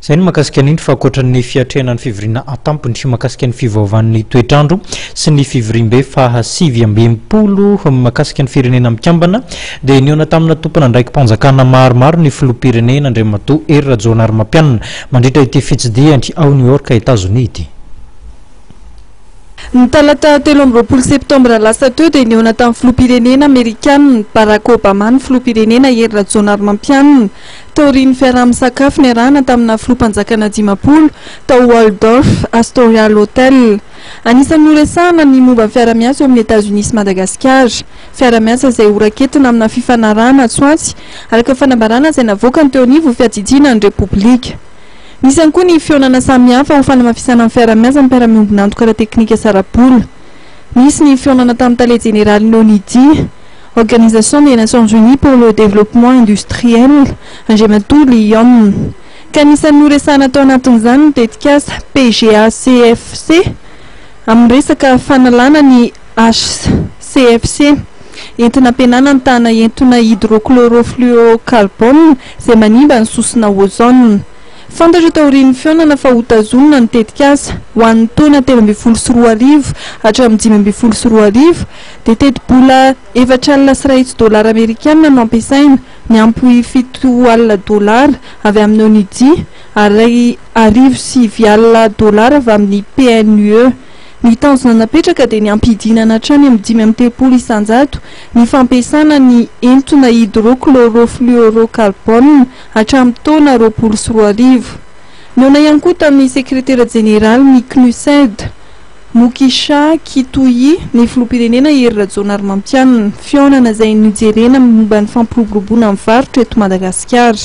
Zay ny makasika ny fa ankoatran'ny fiatrenan'ny fivoriana atampony sy makasika ny fivaovan'ny toetrandro sy ny fivorimbe fa 720 makasika ny firenena mikambana dia niona tamina tompona ndraiky mpanjakana maromaro ny filoham-pirenena Andriamatoa Hery Rajaonarimampianina mandritra ity fitsidiany ao New York États-Unis ity. Ny talata 13 septembre lasa teo dia niona tamin'ny filoham-pirenena Amerikanina Barack Obama ny filoham-pirenena Hery Rajaonarimampianina taorian'ny fiaraha-misakafo ny arahana tamina filoham-panjakana 10 tao Waldorf Astoria Hotel. Anisan'ny noresahana ny momba ny fiara-miasa eo amin'ny États-Unis sy Madagasikara. Fiara-miasa izay horaketina amina fifanarahana tsoatsy araka fanambarana izay navoaka ny teo anivo fiatsitsiana ny Repoblika. Nisy ihany koa ny fionana samihafa ho fanamafisana amin'ny fiara-miasa ny mpiara-miombona antoka ara-teknika Sarapola. Nisy ny fionana tamin'ny tale général Nonidi, Organisation des Nations Unies pour le Développement Industriel, Andriamatoa Lyon. Ka anisan'ny noresahana tao anatin'izany tetikasa PGA-CFC amin'ny resaka fanalana ny HCFC. Entina ampihenana ny tana entona hydrochlorofluorocarbone izay manimba ny sosina ozone. Fantatra taorian'ny fionana fa hotazonina ny tetikasa ho an'ny taona 8.4 hatramin'ny 5.4 dia teti-bola $4.3 Amerikanina no ampiasaina ny ampy $7 avy amin'ny ONUDI ary $7 avy amin'ny PNUE. Ny tanjona napetraka dia ny ampidinana hatrany amin'ny 5.3 isanjato ny fampiasana ny entona hydrochlorofluorocarbone hatramin'ny taona 2024. Niona ihany koa tamin'ny sekretera jeneraly ny CNUSED Mukisha Kituyi ny filoham-pirenena Hery Rajaonarimampianina fionana izay nijerena momba ny fampiroboroboana amin'ny varotra eto Madagasikara.